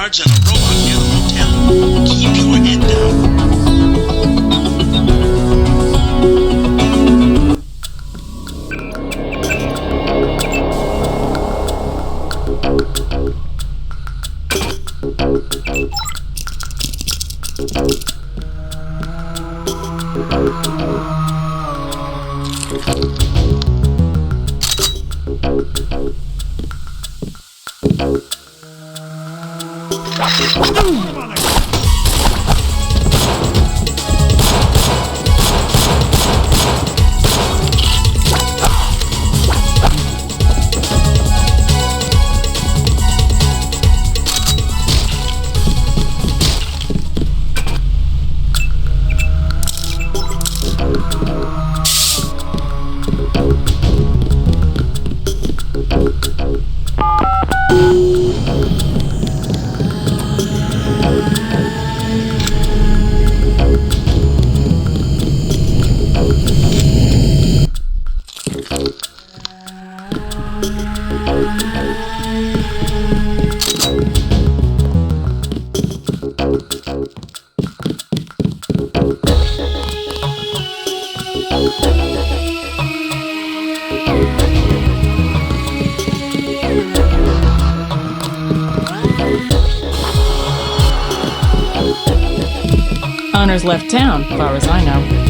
guards and a robot near the hotel. Keep your head down. Owner's left town, far as I know.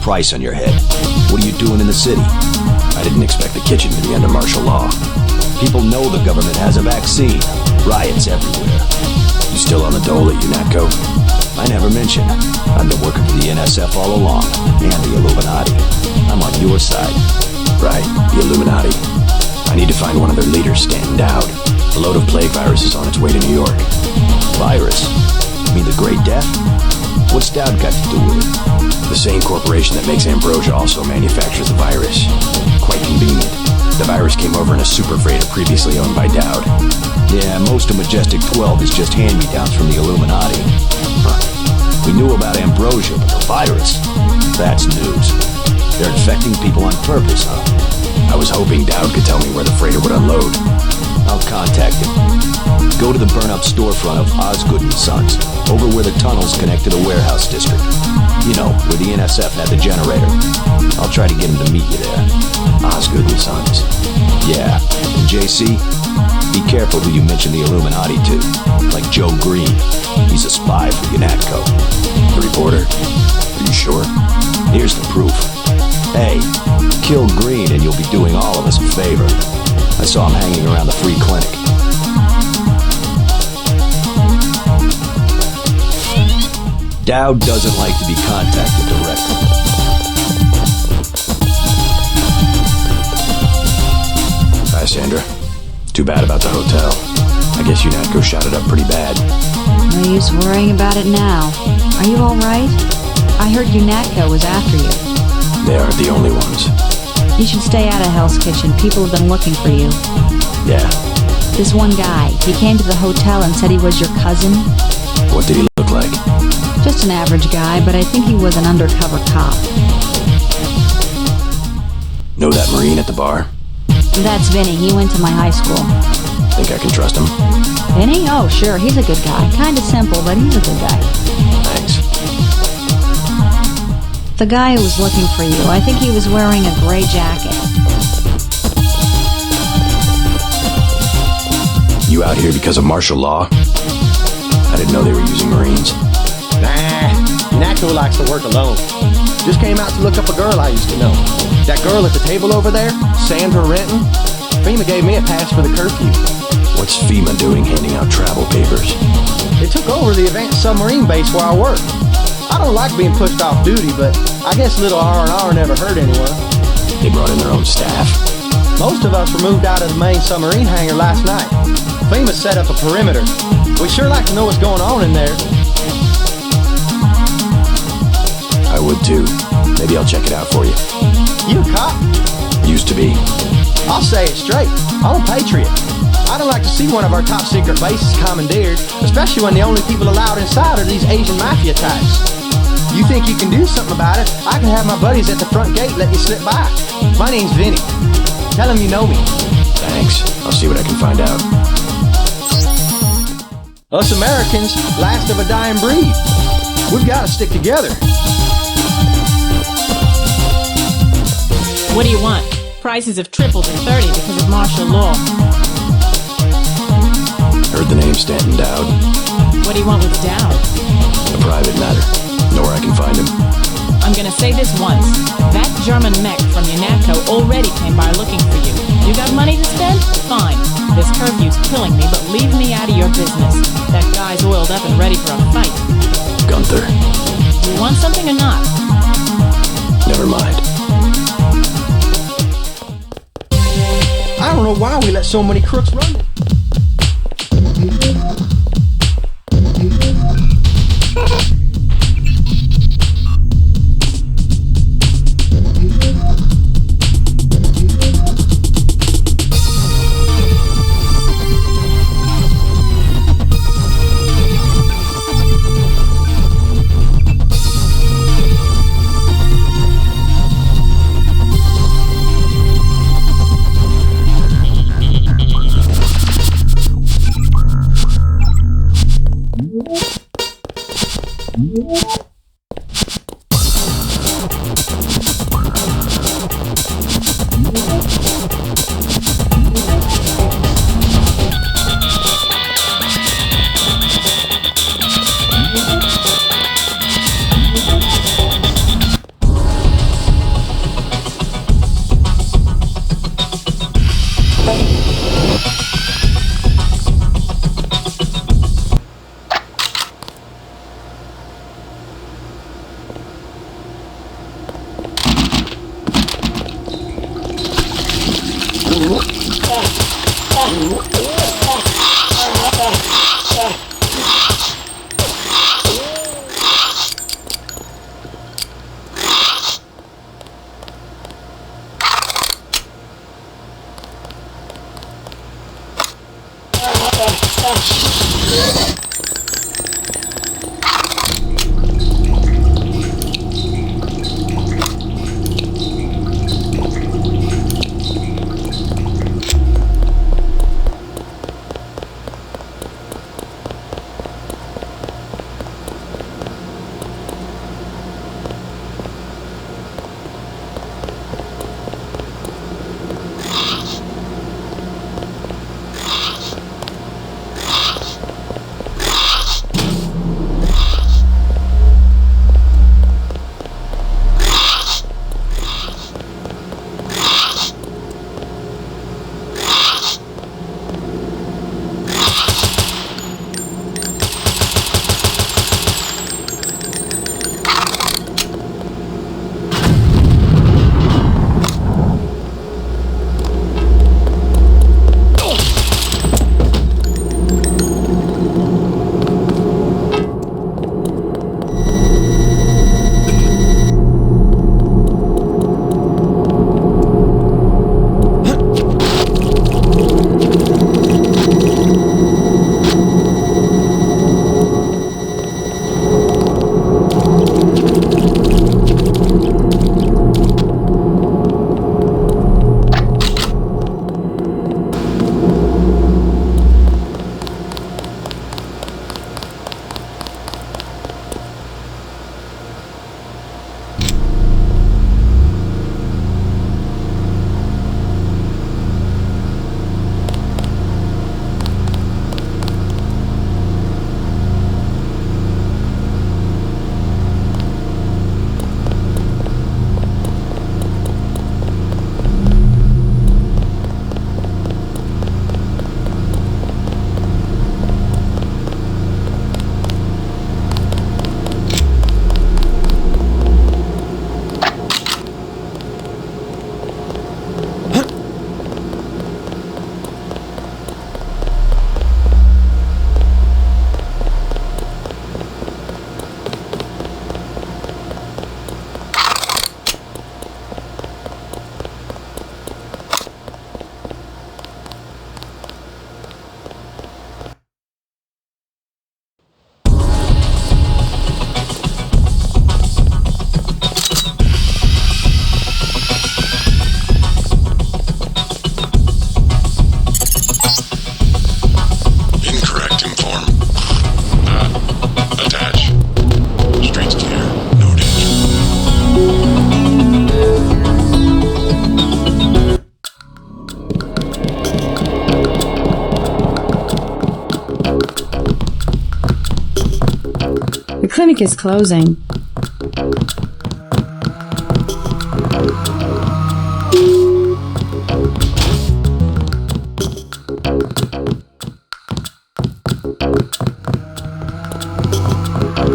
price on your head. What are you doing in the city? I didn't expect the kitchen to be under martial law. People know the government has a vaccine. Riots everywhere. You still on the dole at UNATCO? I never mentioned. I've been working for the NSF all along, and the Illuminati. I'm on your side. Right, the Illuminati. I need to find one of their leaders standing down. A load of plague virus is on its way to New York. Virus? You mean the Great Death? What's Dowd got to do with it? The same corporation that makes ambrosia also manufactures the virus. Quite convenient. The virus came over in a super freighter previously owned by Dowd. Yeah, most of Majestic 12 is just hand-me-downs from the Illuminati. Huh. We knew about ambrosia, but the virus? That's news. They're infecting people on purpose, huh? I was hoping Dowd could tell me where the freighter would unload. I'll contact him. Go to the burn-up storefront of Osgood & Sons, over where the tunnels connect to the warehouse district. You know, where the NSF had the generator. I'll try to get him to meet you there. Osgood & Sons. Yeah, and JC, be careful who you mention the Illuminati to. Like Joe Green. He's a spy for UNATCO. The reporter? Are you sure? Here's the proof. Hey, kill Green and you'll be doing all of us a favor. I saw him hanging around the free clinic. Dowd doesn't like to be contacted directly. Hi, Sandra. Too bad about the hotel. I guess UNATCO shot it up pretty bad. No use worrying about it now. Are you all right? I heard UNATCO was after you. They aren't the only ones. You should stay out of Hell's Kitchen. People have been looking for you. Yeah. This one guy, he came to the hotel and said he was your cousin. What did he look like? Just an average guy, but I think he was an undercover cop. Know that Marine at the bar? That's Vinny. He went to my high school. Think I can trust him? Vinny? Oh, sure. He's a good guy. Kinda simple, but he's a good guy. Thanks. The guy who was looking for you, I think he was wearing a gray jacket. You out here because of martial law? I didn't know they were using Marines. Nah, UNATCO likes to work alone. Just came out to look up a girl I used to know. That girl at the table over there, Sandra Renton, FEMA gave me a pass for the curfew. What's FEMA doing handing out travel papers? They took over the advanced submarine base where I work. I don't like being pushed off duty, but I guess little R&R never hurt anyone. They brought in their own staff. Most of us were moved out of the main submarine hangar last night. FEMA set up a perimeter. We'd sure like to know what's going on in there. I would too. Maybe I'll check it out for you. You a cop? Used to be. I'll say it straight. I'm a patriot. I don't like to see one of our top secret bases commandeered, especially when the only people allowed inside are these Asian mafia types. You think you can do something about it? I can have my buddies at the front gate let you slip by. My name's Vinny. Tell them you know me. Thanks. I'll see what I can find out. Us Americans, last of a dying breed. We've got to stick together. What do you want? Prices have tripled in 30 because of martial law. Heard the name Stanton Dowd. What do you want with Dowd? A private matter. Know where I can find him. I'm gonna say this once. That German mech from UNATCO already came by looking for you. You got money to spend? Fine. This curfew's killing me, but leave me out of your business. That guy's oiled up and ready for a fight. Gunther. Do you want something or not? Never mind. I don't know why we let so many crooks run it. clinic is closing.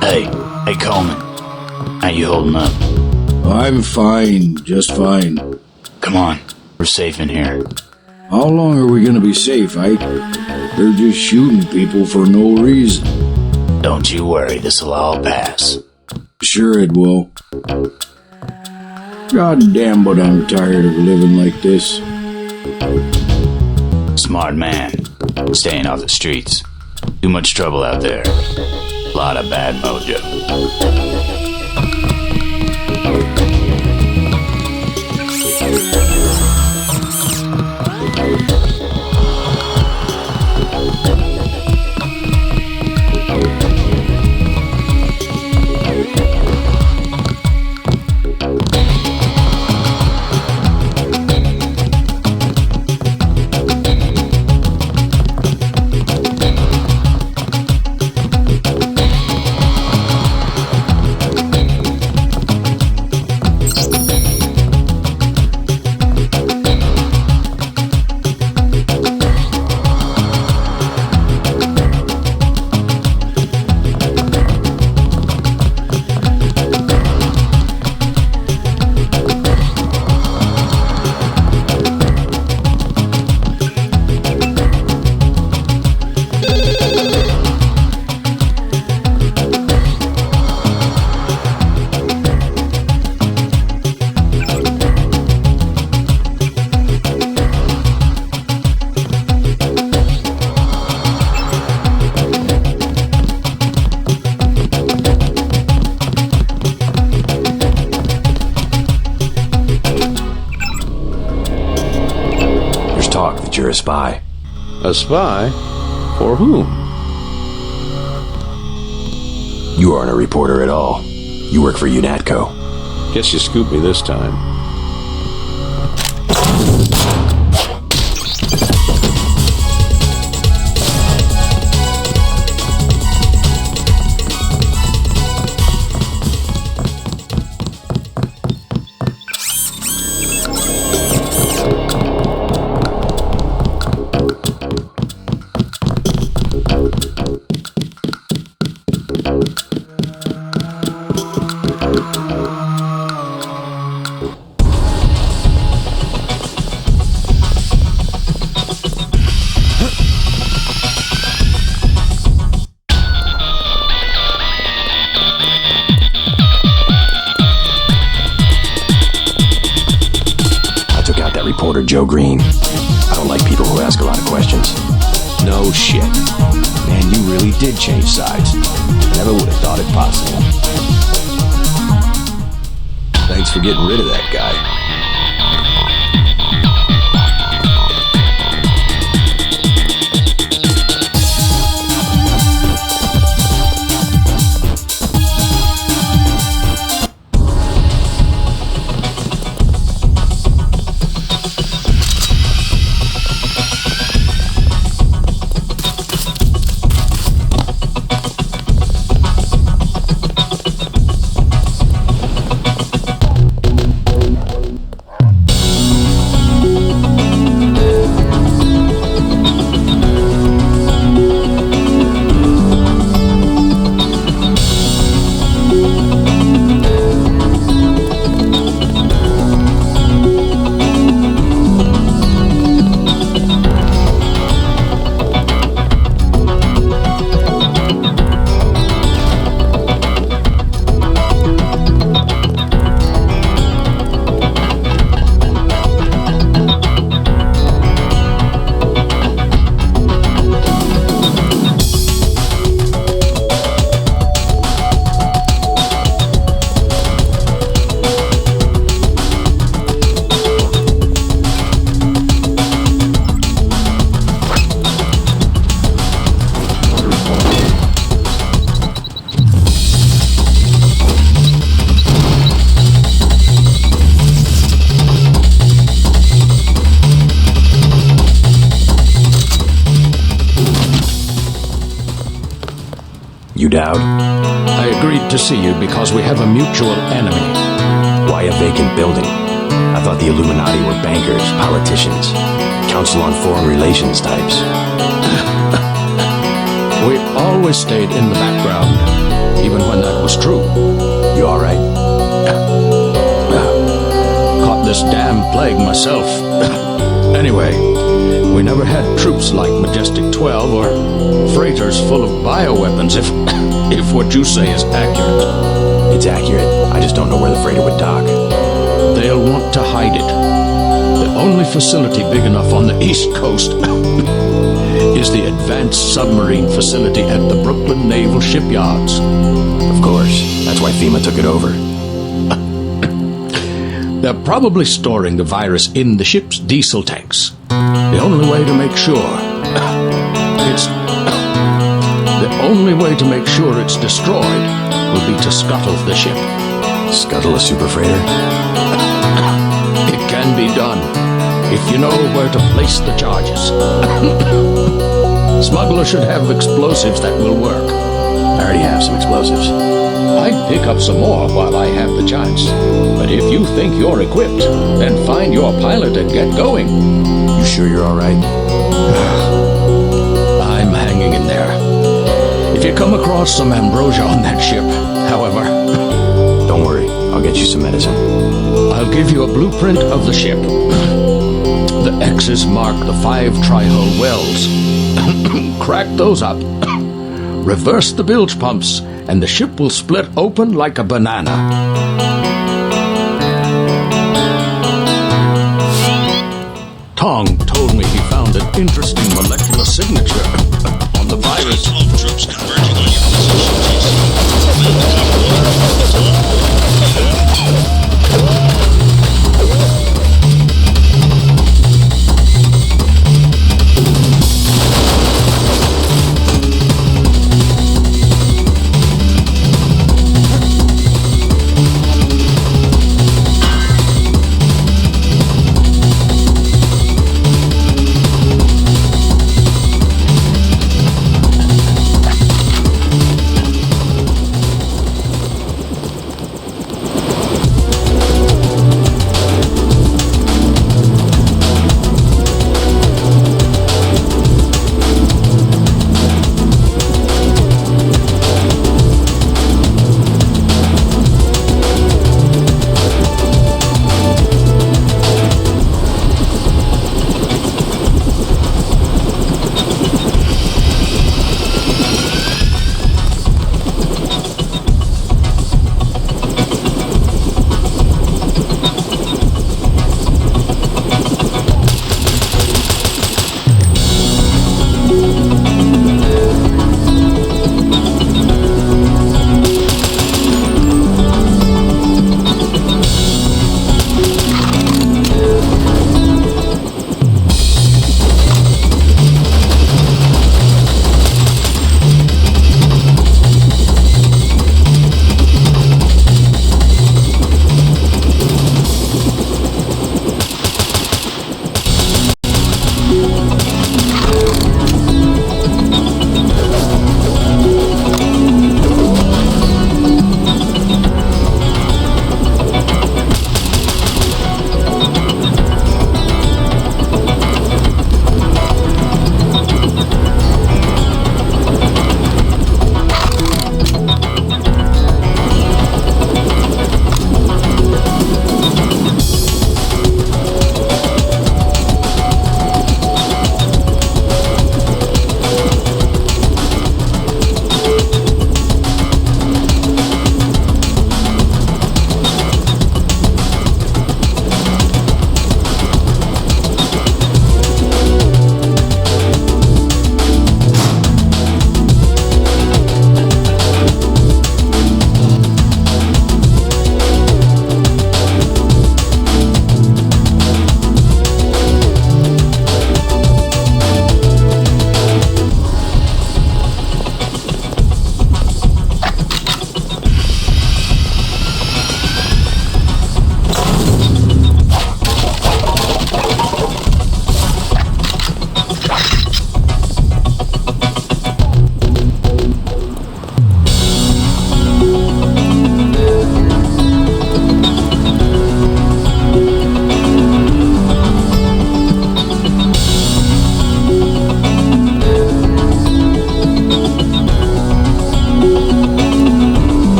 Hey, Coleman. How you holding up? I'm fine, just fine. Come on, we're safe in here. How long are we gonna be safe, Ike? They're just shooting people for no reason. Don't you worry, this'll all pass. Sure it will. God damn, but I'm tired of living like this. Smart man. Staying off the streets. Too much trouble out there. Lot of bad mojo. You're a spy. A spy? For whom? You aren't a reporter at all. You work for UNATCO. Guess you scooped me this time. Reporter Joe Green. I don't like people who ask a lot of questions. No shit. Man, you really did change sides. Never would have thought it possible. Thanks for getting rid of that guy. You doubt? I agree. agreed to see you because we have a mutual enemy. Why a vacant building? I thought the Illuminati were bankers, politicians, Council on Foreign Relations types. We always stayed in the background, even when that was true. You alright? Caught this damn plague myself. Anyway, we never had troops like Majestic 12 or freighters full of bioweapons, if what you say is accurate. It's accurate. I just don't know where the freighter would dock. They'll want to hide it. The only facility big enough on the East Coast is the Advanced Submarine Facility at the Brooklyn Naval Shipyards. Of course. That's why FEMA took it over. They're probably storing the virus in the ship's diesel tanks. The only way to make sure it's destroyed will be to scuttle the ship. Scuttle a super freighter? It can be done if you know where to place the charges. Smuggler should have explosives that will work. I already have some explosives. I'd pick up some more while I have the chance. But if you think you're equipped, then find your pilot and get going. You sure you're alright? I'm hanging in there. If you come across some ambrosia on that ship, however... Don't worry, I'll get you some medicine. I'll give you a blueprint of the ship. The X's mark the 5 tri-hull wells. Crack those up. Reverse the bilge pumps, and the ship will split open like a banana. Tong told me he found an interesting molecular signature on the virus. Troops converging on your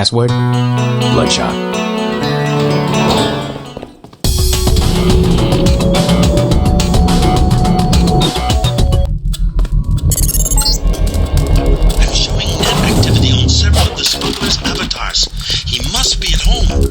Password? Bloodshot. I'm showing net activity on several of the smuggler's avatars. He must be at home.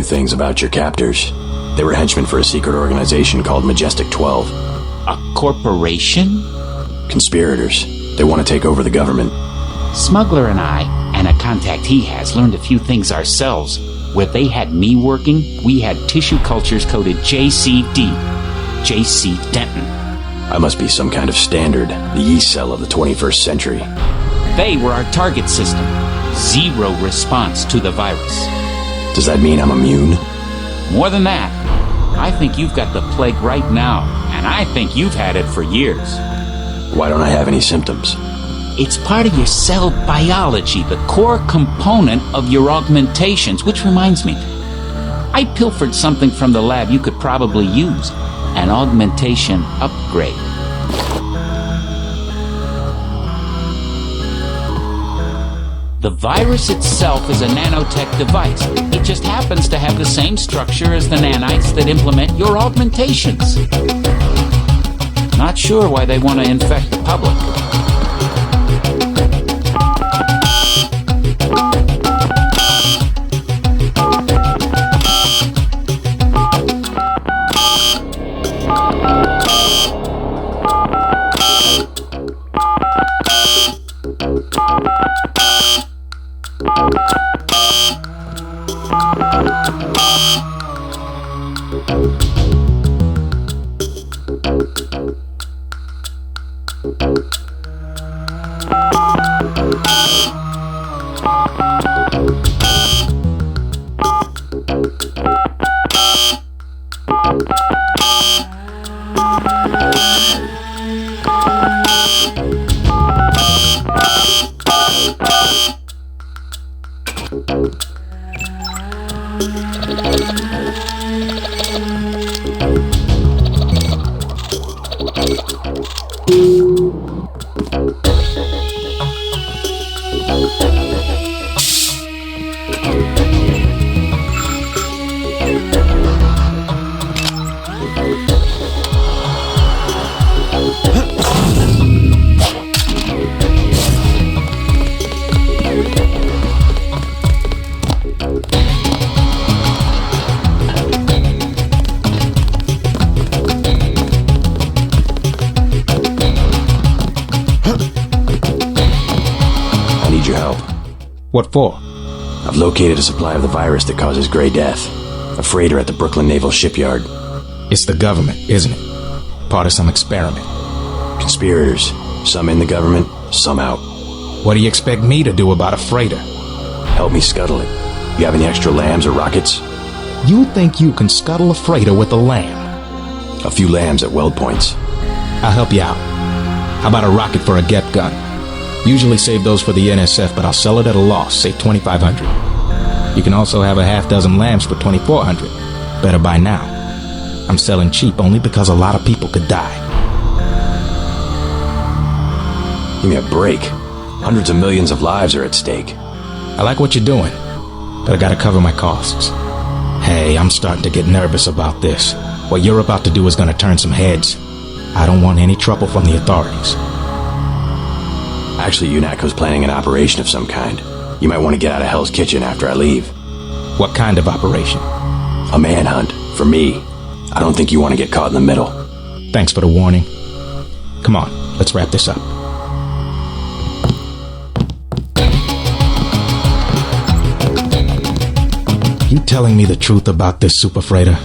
Things about your captors. They were henchmen for a secret organization called Majestic 12. A corporation? Conspirators. They want to take over the government. Smuggler and I, and a contact he has, learned a few things ourselves. Where they had me working, we had tissue cultures coded JCD. J.C. Denton. I must be some kind of standard, the yeast cell of the 21st century. They were our target system. Zero response to the virus. Does that mean I'm immune? More than that. I think you've got the plague right now, and I think you've had it for years. Why don't I have any symptoms? It's part of your cell biology, the core component of your augmentations, which reminds me, I pilfered something from the lab you could probably use. An augmentation upgrade. The virus itself is a nanotech device. It just happens to have the same structure as the nanites that implement your augmentations. Not sure why they want to infect the public. What for? I've located a supply of the virus that causes Gray Death. A freighter at the Brooklyn Naval Shipyard. It's the government, isn't it? Part of some experiment. Conspirators. Some in the government, some out. What do you expect me to do about a freighter? Help me scuttle it. You have any extra lambs or rockets? You think you can scuttle a freighter with a lamb? A few lambs at weld points. I'll help you out. How about a rocket for a GEP gun? Usually save those for the NSF, but I'll sell it at a loss, say $2,500. You can also have a half dozen lambs for $2,400. Better buy now. I'm selling cheap only because a lot of people could die. Give me a break. Hundreds of millions of lives are at stake. I like what you're doing, but I gotta cover my costs. Hey, I'm starting to get nervous about this. What you're about to do is gonna turn some heads. I don't want any trouble from the authorities. Actually, UNATCO's planning an operation of some kind. You might want to get out of Hell's Kitchen after I leave. What kind of operation? A manhunt. For me. I don't think you want to get caught in the middle. Thanks for the warning. Come on, let's wrap this up. You telling me the truth about this super freighter?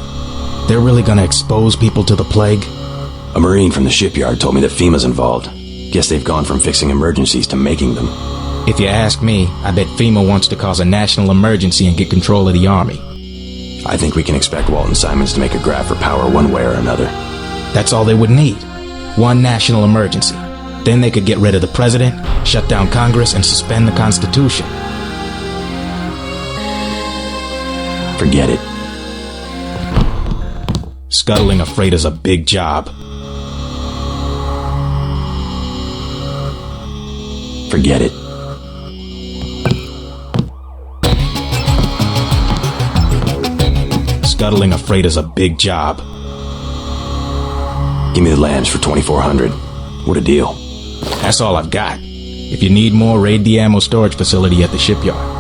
They're really gonna expose people to the plague? A Marine from the shipyard told me that FEMA's involved. Guess they've gone from fixing emergencies to making them. If you ask me, I bet FEMA wants to cause a national emergency and get control of the army. I think we can expect Walton Simons to make a grab for power one way or another. That's all they would need. One national emergency. Then they could get rid of the president, shut down Congress, and suspend the Constitution. Forget it. Scuttling a freighter's a big job. Forget it. Scuttling a freighter's a big job. Give me the lambs for $2,400. What a deal. That's all I've got. If you need more, raid the ammo storage facility at the shipyard.